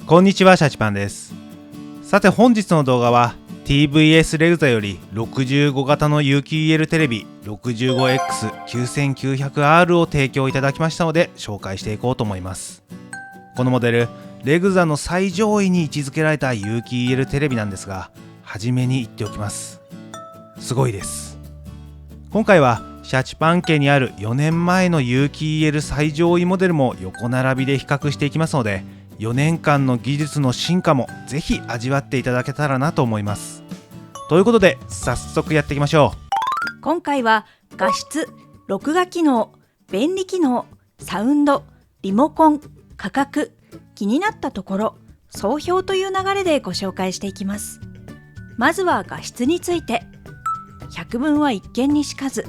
こんにちは、シャチパンです。さて本日の動画は TVS レグザより65型の有機 EL テレビ 65X9900R を提供いただきましたので紹介していこうと思います。このモデル、レグザの最上位に位置づけられた有機 EL テレビなんですが、初めに言っておきます。すごいです。今回はシャチパン家にある4年前の有機 EL 最上位モデルも横並びで比較していきますので、4年間の技術の進化もぜひ味わっていただけたらなと思います。ということで早速やっていきましょう。今回は画質、録画機能、便利機能、サウンド、リモコン、価格、気になったところ、総評という流れでご紹介していきます。まずは画質について。百聞は一見にしかず。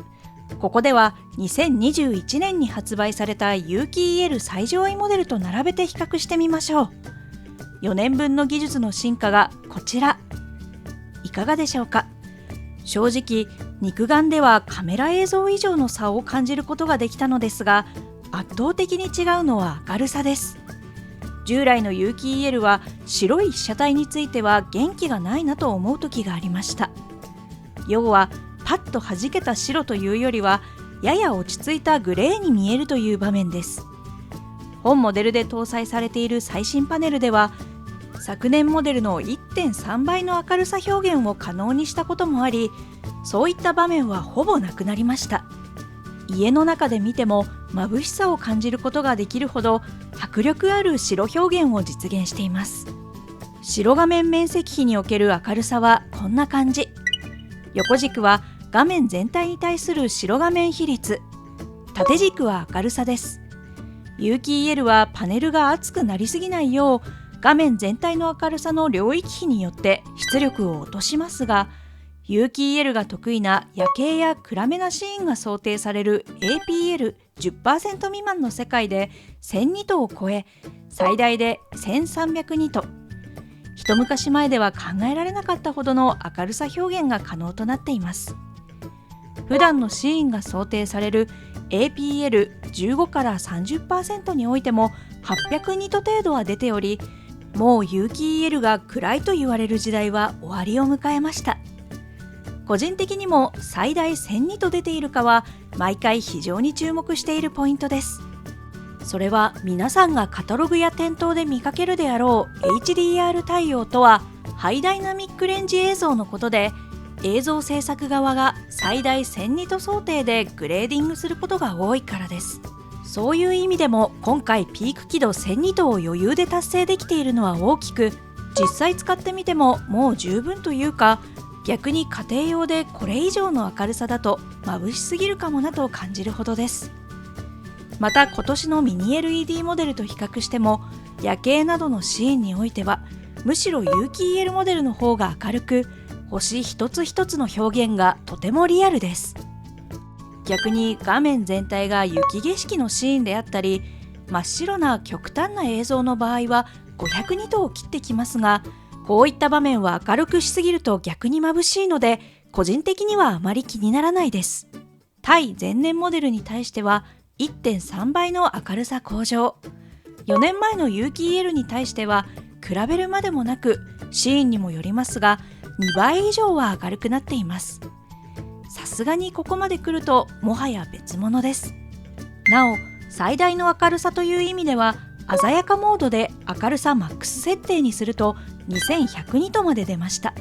ここでは2021年に発売された有機 EL 最上位モデルと並べて比較してみましょう。4年分の技術の進化がこちら。いかがでしょうか。正直、肉眼ではカメラ映像以上の差を感じることができたのですが、圧倒的に違うのは明るさです。従来の有機 EL は白い被写体については元気がないなと思う時がありました。要はパッと弾けた白というよりはやや落ち着いたグレーに見えるという場面です。本モデルで搭載されている最新パネルでは昨年モデルの 1.3 倍の明るさ表現を可能にしたこともあり、そういった場面はほぼなくなりました。家の中で見ても眩しさを感じることができるほど迫力ある白表現を実現しています。白画面面積比における明るさはこんな感じ。横軸は画面全体に対する白画面比率、縦軸は明るさです。有機 EL はパネルが熱くなりすぎないよう画面全体の明るさの領域比によって出力を落としますが、有機 EL が得意な夜景や暗めなシーンが想定される APL10% 未満の世界で1000ニトを超え、最大で1300ニト。一昔前では考えられなかったほどの明るさ表現が可能となっています。普段のシーンが想定される APL15 から 30% においても800ニト程度は出ており、もう有機 EL が暗いと言われる時代は終わりを迎えました。個人的にも最大1000ニト出ているかは毎回非常に注目しているポイントです。それは皆さんがカタログや店頭で見かけるであろう HDR 対応とはハイダイナミックレンジ映像のことで、映像制作側が最大1000ニト想定でグレーディングすることが多いからです。そういう意味でも今回ピーク輝度1000ニトを余裕で達成できているのは大きく、実際使ってみてももう十分というか、逆に家庭用でこれ以上の明るさだと眩しすぎるかもなと感じるほどです。また今年のミニ LED モデルと比較しても夜景などのシーンにおいてはむしろ有機 EL モデルの方が明るく、星一つ一つの表現がとてもリアルです。逆に画面全体が雪景色のシーンであったり真っ白な極端な映像の場合は500ニトを切ってきますが、こういった場面は明るくしすぎると逆に眩しいので個人的にはあまり気にならないです。対前年モデルに対しては 1.3 倍の明るさ向上、4年前の有機 EL に対しては比べるまでもなくシーンにもよりますが2倍以上は明るくなっています。さすがにここまで来るともはや別物です。なお最大の明るさという意味では鮮やかモードで明るさマックス設定にすると2100ニトまで出ました。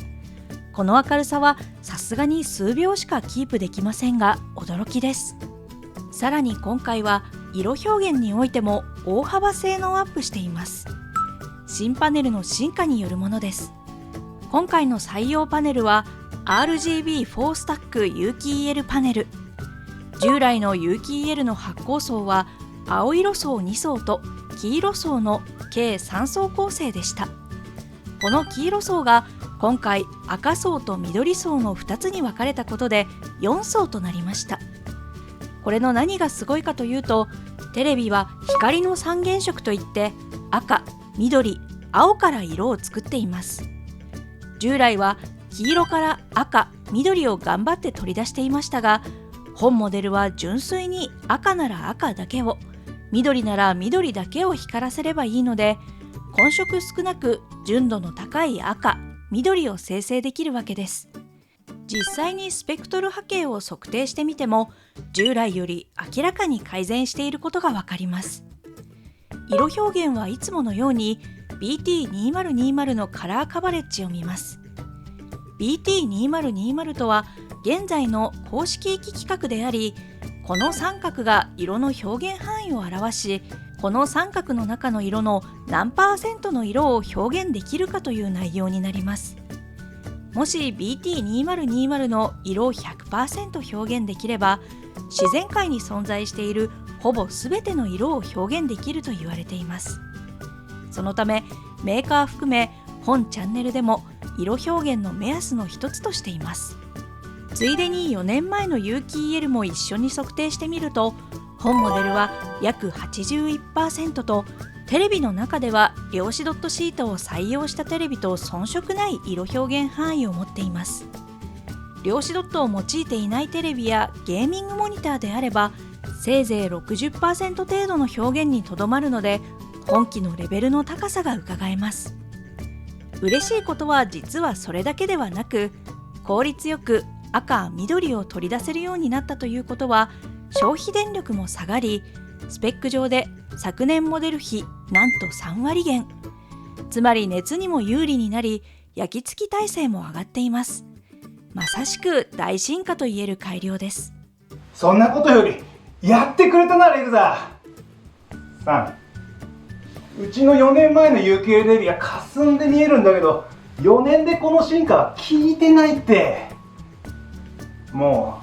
この明るさはさすがに数秒しかキープできませんが驚きです。さらに今回は色表現においても大幅性能アップしています。新パネルの進化によるものです。今回の採用パネルは RGB4 スタック有機 EL パネル。従来の有機 EL の発光層は青色層2層と黄色層の計3層構成でした。この黄色層が今回赤層と緑層の2つに分かれたことで4層となりました。これの何がすごいかというと、テレビは光の三原色といって赤、緑、青から色を作っています。従来は黄色から赤、緑を頑張って取り出していましたが、本モデルは純粋に赤なら赤だけを、緑なら緑だけを光らせればいいので、混色少なく純度の高い赤、緑を生成できるわけです。実際にスペクトル波形を測定してみても、従来より明らかに改善していることがわかります。色表現はいつものように BT2020 のカラーカバレッジを見ます。BT2020 とは現在の公式域規格であり、この三角が色の表現範囲を表し、この三角の中の色の何%の色を表現できるかという内容になります。もし BT2020 の色を 100% 表現できれば、自然界に存在しているほぼ全ての色を表現できると言われています。そのためメーカー含め本チャンネルでも色表現の目安の一つとしています。ついでに4年前の有機 EL も一緒に測定してみると、本モデルは約 81% と、テレビの中では量子ドットシートを採用したテレビと遜色ない色表現範囲を持っています。量子ドットを用いていないテレビやゲーミングモニターであれば、せいぜい 60% 程度の表現にとどまるので、本機のレベルの高さがうかがえます。嬉しいことは実はそれだけではなく、効率よく赤、緑を取り出せるようになったということは、消費電力も下がり、スペック上で昨年モデル比なんと3割減、つまり熱にも有利になり、焼き付き耐性も上がっています。まさしく大進化と言える改良です。そんなことよりやってくれたな、レグザさん。うちの4年前の有機 EL テレビは霞んで見えるんだけど、4年でこの進化は効いてないって。も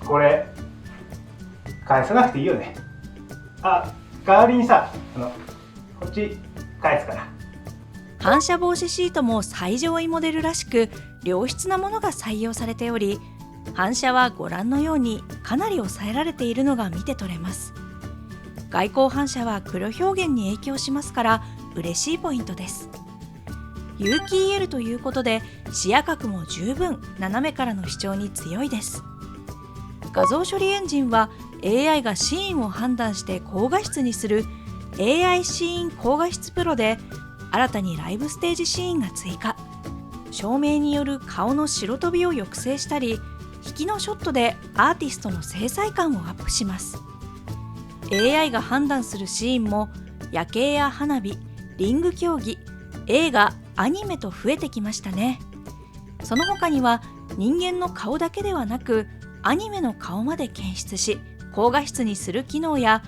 うこれ返さなくていいよね。あ、代わりにさ、こっち返すから。反射防止シートも最上位モデルらしく良質なものが採用されており、反射はご覧のようにかなり抑えられているのが見て取れます。外光反射は黒表現に影響しますから嬉しいポイントです。有機 EL ということで視野角も十分斜めからの視聴に強いです。画像処理エンジンは AI がシーンを判断して高画質にする AI シーン高画質プロで、新たにライブステージシーンが追加。照明による顔の白飛びを抑制したり、引きのショットでアーティストの精彩感をアップします。 AI が判断するシーンも夜景や花火、リング競技、映画、アニメと増えてきましたね。その他には人間の顔だけではなくアニメの顔まで検出し高画質にする機能や、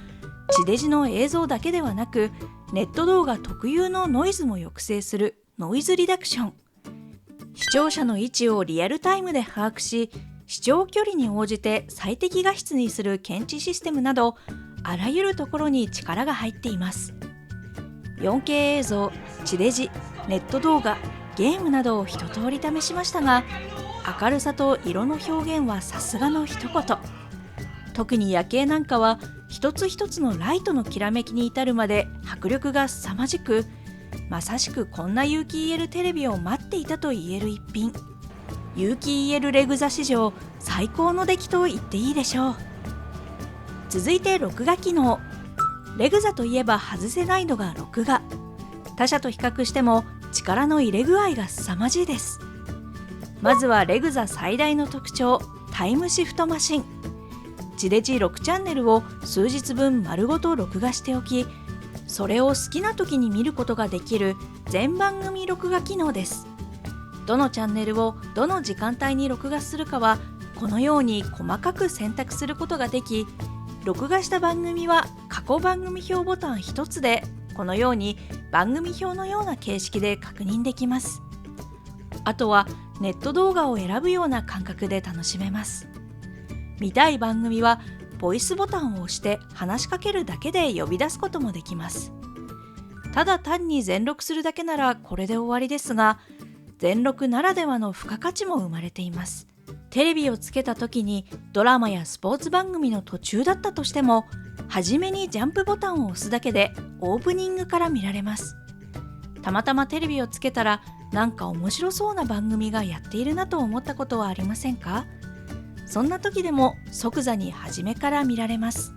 地デジの映像だけではなくネット動画特有のノイズも抑制するノイズリダクション、視聴者の位置をリアルタイムで把握し視聴距離に応じて最適画質にする検知システムなど、あらゆるところに力が入っています。 4K 映像、地デジ、ネット動画、ゲームなどを一通り試しましたが、明るさと色の表現はさすがの一言。特に夜景なんかは一つ一つのライトのきらめきに至るまで迫力が凄まじく、まさしくこんな有機 EL テレビを待っていたと言える一品。有機 EL レグザ史上最高の出来と言っていいでしょう。続いて録画機能。レグザといえば外せないのが録画。他社と比較しても力の入れ具合が凄まじいです。まずはレグザ最大の特徴、タイムシフトマシン。地デジ6チャンネルを数日分丸ごと録画しておき、それを好きな時に見ることができる全番組録画機能です。どのチャンネルをどの時間帯に録画するかはこのように細かく選択することができ、録画した番組は過去番組表ボタン一つでこのように番組表のような形式で確認できます。あとはネット動画を選ぶような感覚で楽しめます。見たい番組はボイスボタンを押して話しかけるだけで呼び出すこともできます。ただ単に全録するだけならこれで終わりですが、全録ならではの付加価値も生まれています。テレビをつけた時にドラマやスポーツ番組の途中だったとしても、初めにジャンプボタンを押すだけでオープニングから見られます。たまたまテレビをつけたらなんか面白そうな番組がやっているなと思ったことはありませんか？そんな時でも即座に初めから見られます。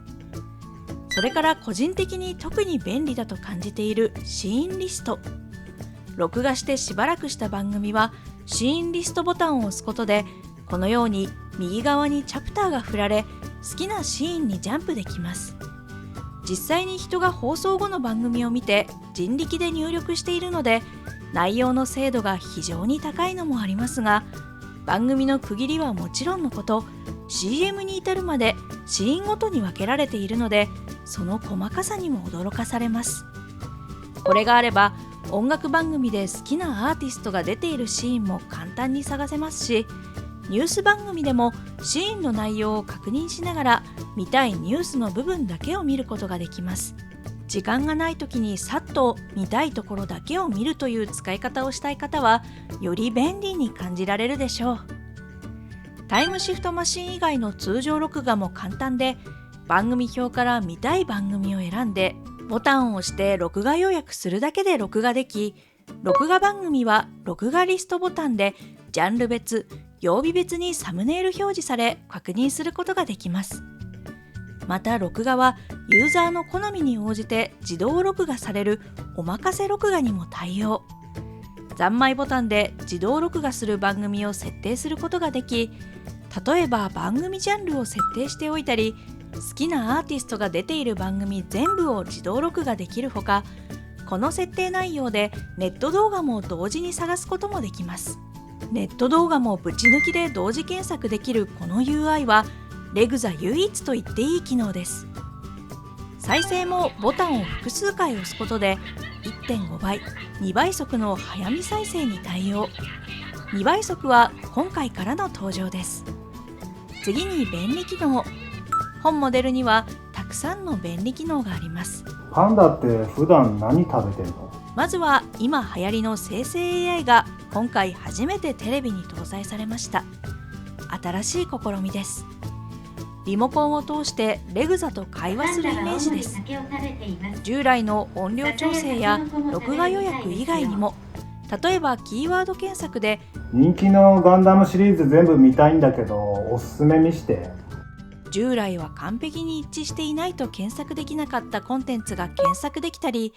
それから個人的に特に便利だと感じているシーンリスト。録画してしばらくした番組はシーンリストボタンを押すことで、このように右側にチャプターが振られ、好きなシーンにジャンプできます。実際に人が放送後の番組を見て人力で入力しているので、内容の精度が非常に高いのもありますが、番組の区切りはもちろんのこと、CM に至るまでシーンごとに分けられているので、その細かさにも驚かされます。これがあれば音楽番組で好きなアーティストが出ているシーンも簡単に探せますし、ニュース番組でもシーンの内容を確認しながら見たいニュースの部分だけを見ることができます。時間がない時にさっと見たいところだけを見るという使い方をしたい方は、より便利に感じられるでしょう。タイムシフトマシン以外の通常録画も簡単で、番組表から見たい番組を選んでボタンを押して録画予約するだけで録画でき、録画番組は録画リストボタンでジャンル別、曜日別にサムネイル表示され確認することができます。また録画はユーザーの好みに応じて自動録画されるおまかせ録画にも対応。三枚ボタンで自動録画する番組を設定することができ、例えば番組ジャンルを設定しておいたり、好きなアーティストが出ている番組全部を自動録画できるほか、この設定内容でネット動画も同時に探すこともできます。ネット動画もぶち抜きで同時検索できるこの UI はレグザ唯一と言っていい機能です。再生もボタンを複数回押すことで 1.5 倍、2倍速の早見再生に対応。2倍速は今回からの登場です。次に便利機能。本モデルにはたくさんの便利機能があります。パンダって普段何食べてんの？まずは今流行りの生成 AI が今回初めてテレビに搭載されました。新しい試みです。リモコンを通してレグザと会話するイメージです。従来の音量調整や録画予約以外にも、例えばキーワード検索で人気のガンダムシリーズ全部見たいんだけどおすすめ見して。従来は完璧に一致していないと検索できなかったコンテンツが検索できたり、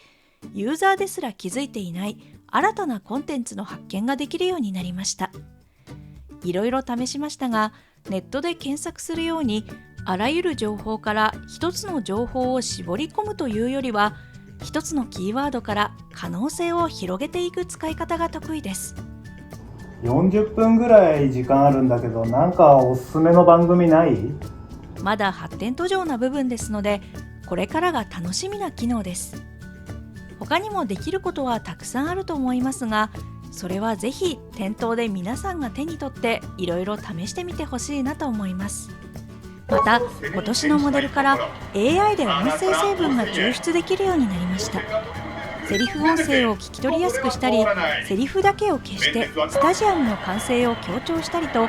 ユーザーですら気づいていない新たなコンテンツの発見ができるようになりました。いろいろ試しましたが、ネットで検索するようにあらゆる情報から一つの情報を絞り込むというよりは、一つのキーワードから可能性を広げていく使い方が得意です。40分ぐらい時間あるんだけど、なんかおすすめの番組ない？まだ発展途上な部分ですので、これからが楽しみな機能です。他にもできることはたくさんあると思いますが、それはぜひ店頭で皆さんが手に取っていろいろ試してみてほしいなと思います。また今年のモデルから AI で音声成分が抽出できるようになりました。セリフ音声を聞き取りやすくしたり、セリフだけを消してスタジアムの歓声を強調したりと、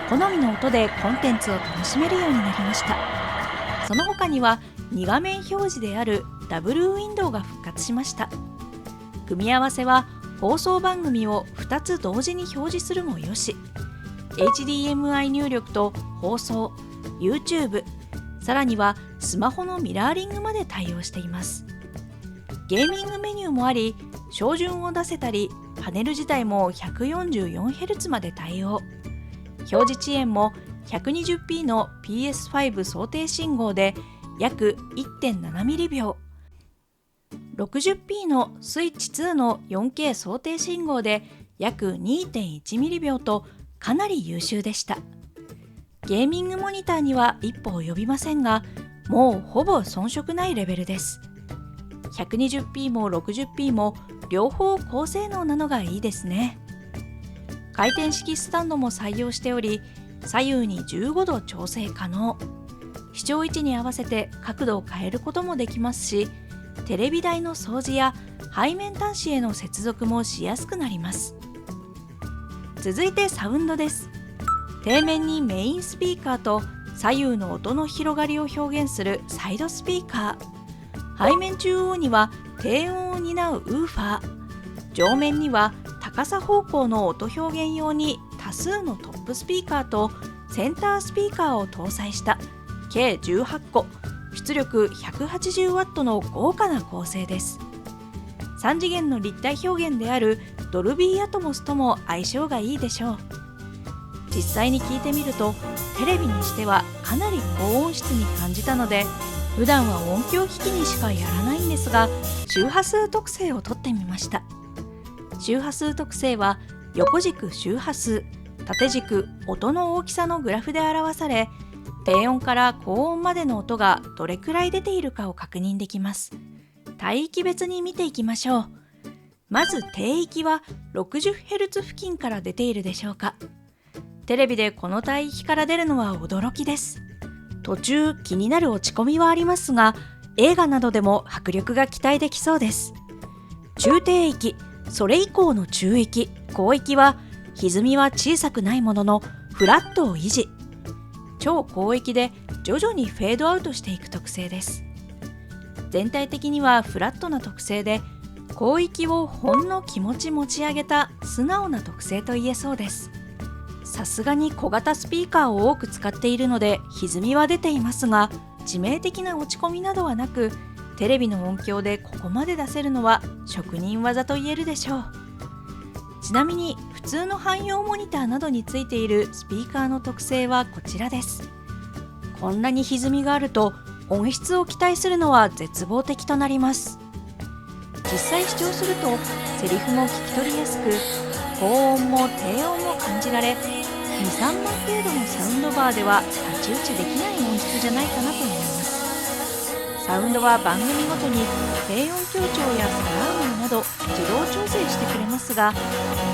好みの音でコンテンツを楽しめるようになりました。その他には2画面表示であるダブルウィンドウが復活しました。組み合わせは放送番組を2つ同時に表示するもよし、 HDMI 入力と放送、 YouTube、 さらにはスマホのミラーリングまで対応しています。ゲーミングメニューもあり、照準を出せたり、パネル自体も 144Hz まで対応。表示遅延も 120p の PS5 想定信号で約 1.7 ミリ秒、 60p のスイッチ2の 4K 想定信号で約 2.1 ミリ秒とかなり優秀でした。ゲーミングモニターには一歩及びませんが、もうほぼ遜色ないレベルです。120p も 60p も両方高性能なのがいいですね。回転式スタンドも採用しており、左右に15度調整可能。視聴位置に合わせて角度を変えることもできますし、テレビ台の掃除や背面端子への接続もしやすくなります。続いてサウンドです。底面にメインスピーカーと左右の音の広がりを表現するサイドスピーカー、背面中央には低音を担うウーファー、上面には高さ方向の音表現用に多数のトップスピーカーとセンタースピーカーを搭載した計18個、出出力 180W の豪華な構成です。3次元の立体表現であるドルビーアトモスとも相性がいいでしょう。実際に聞いてみるとテレビにしてはかなり高音質に感じたので、普段は音響機器にしかやらないんですが、周波数特性を取ってみました。周波数特性は横軸周波数、縦軸音の大きさのグラフで表され、低音から高音までの音がどれくらい出ているかを確認できます。帯域別に見ていきましょう。まず低域は 60Hz 付近から出ているでしょうか。テレビでこの帯域から出るのは驚きです。途中気になる落ち込みはありますが、映画などでも迫力が期待できそうです。中低域、それ以降の中域、高域は歪みは小さくないもののフラットを維持。超高域で徐々にフェードアウトしていく特性です。全体的にはフラットな特性で、高域をほんの気持ち持ち上げた素直な特性と言えそうです。さすがに小型スピーカーを多く使っているので歪みは出ていますが、致命的な落ち込みなどはなく、テレビの音響でここまで出せるのは職人技と言えるでしょう。ちなみに普通の汎用モニターなどについているスピーカーの特性はこちらです。こんなに歪みがあると音質を期待するのは絶望的となります。実際視聴するとセリフも聞き取りやすく、高音も低音も感じられ、2、3万程度のサウンドバーでは太刀打ちできない音質じゃないかなと思います。サウンドは番組ごとに低音強調やサラウンドなど自動調整してくれますが、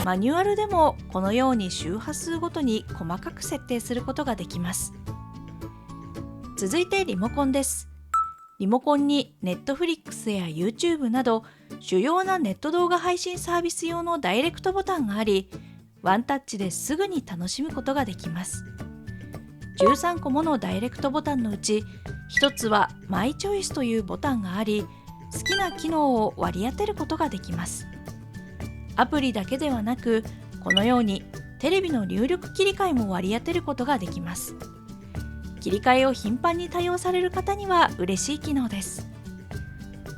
マニュアルでもこのように周波数ごとに細かく設定することができます。続いてリモコンです。リモコンに Netflix や YouTube など主要なネット動画配信サービス用のダイレクトボタンがあり、ワンタッチですぐに楽しむことができます。13個ものダイレクトボタンのうち1つはマイチョイスというボタンがあり、好きな機能を割り当てることができます。アプリだけではなく、このようにテレビの入力切り替えも割り当てることができます。切り替えを頻繁に多用される方には嬉しい機能です。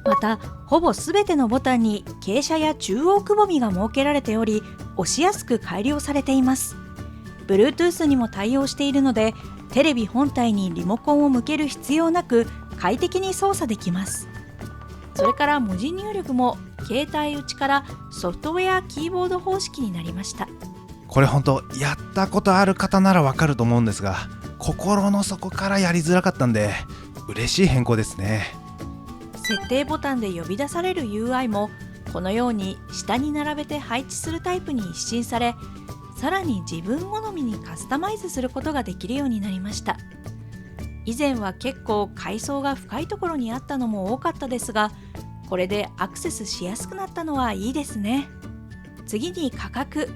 また、ほぼすべてのボタンに傾斜や中央くぼみが設けられており、押しやすく改良されています。Bluetooth にも対応しているので、テレビ本体にリモコンを向ける必要なく快適に操作できます。それから文字入力も携帯内からソフトウェアキーボード方式になりました。これ本当やったことある方ならわかると思うんですが、心の底からやりづらかったんで嬉しい変更ですね。設定ボタンで呼び出される UI もこのように下に並べて配置するタイプに一新され、さらに自分好みにカスタマイズすることができるようになりました。以前は結構階層が深いところにあったのも多かったですが、これでアクセスしやすくなったのはいいですね。次に価格。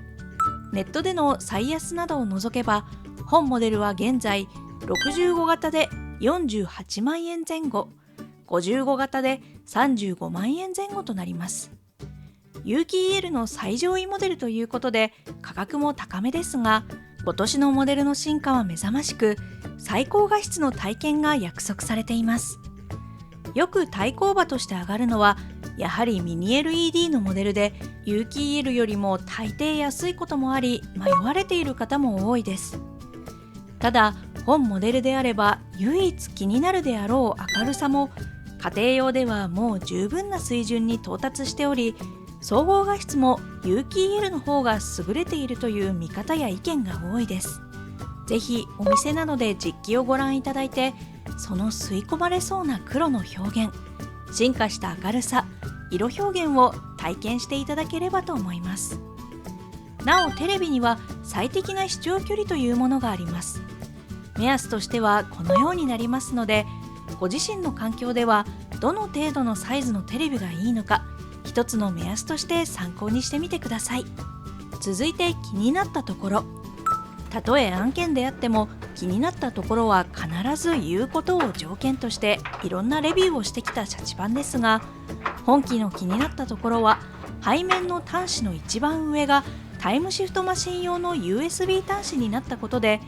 ネットでの最安などを除けば、本モデルは現在65型で48万円前後、55型で35万円前後となります。有機 EL の最上位モデルということで価格も高めですが、今年のモデルの進化は目覚ましく、最高画質の体験が約束されています。よく対抗馬として上がるのはやはりミニ LED のモデルで、有機 EL よりも大抵安いこともあり迷われている方も多いです。ただ本モデルであれば唯一気になるであろう明るさも家庭用ではもう十分な水準に到達しており、総合画質も有機 EL の方が優れているという見方や意見が多いです。ぜひお店などで実機をご覧いただいて、その吸い込まれそうな黒の表現、進化した明るさ、色表現を体験していただければと思います。なおテレビには最適な視聴距離というものがあります。目安としてはこのようになりますので、ご自身の環境ではどの程度のサイズのテレビがいいのか、一つの目安として参考にしてみてください。続いて気になったところ。たとえ案件であっても気になったところは必ず言うことを条件としていろんなレビューをしてきたシャチパンですが、本機の気になったところは背面の端子の一番上がタイムシフトマシン用の USB 端子になったことで、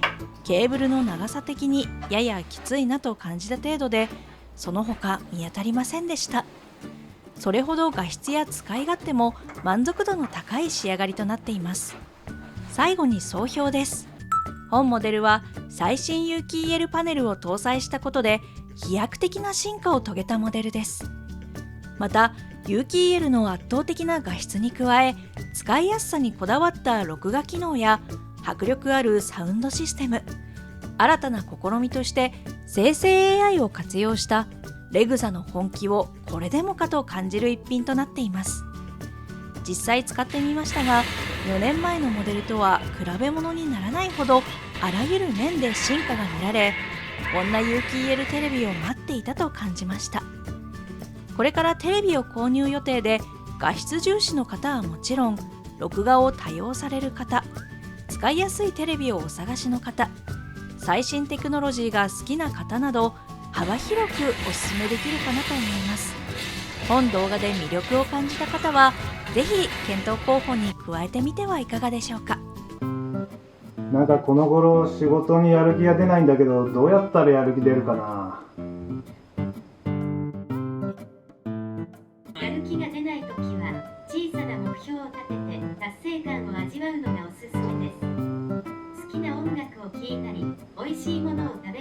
ケーブルの長さ的にややきついなと感じた程度で、その他見当たりませんでした。それほど画質や使い勝手も満足度の高い仕上がりとなっています。最後に総評です。本モデルは最新有機 EL パネルを搭載したことで飛躍的な進化を遂げたモデルです。また有機 EL の圧倒的な画質に加え、使いやすさにこだわった録画機能や迫力あるサウンドシステム、新たな試みとして生成 AI を活用したレグザの本気をこれでもかと感じる一品となっています。実際使ってみましたが、4年前のモデルとは比べ物にならないほどあらゆる面で進化が見られ、こんな有機 EL テレビを待っていたと感じました。これからテレビを購入予定で画質重視の方はもちろん、録画を多用される方、使いやすいテレビをお探しの方、最新テクノロジーが好きな方など幅広くおすすめできるかなと思います。本動画で魅力を感じた方はぜひ検討候補に加えてみてはいかがでしょうか。なんかこの頃仕事にやる気が出ないんだけど、どうやったらやる気出るかな。やる気が出ないときは小さな目標を立てて達成感を味わうのがおすすめです。好きな音楽を聴いたり、美味しいものを食べ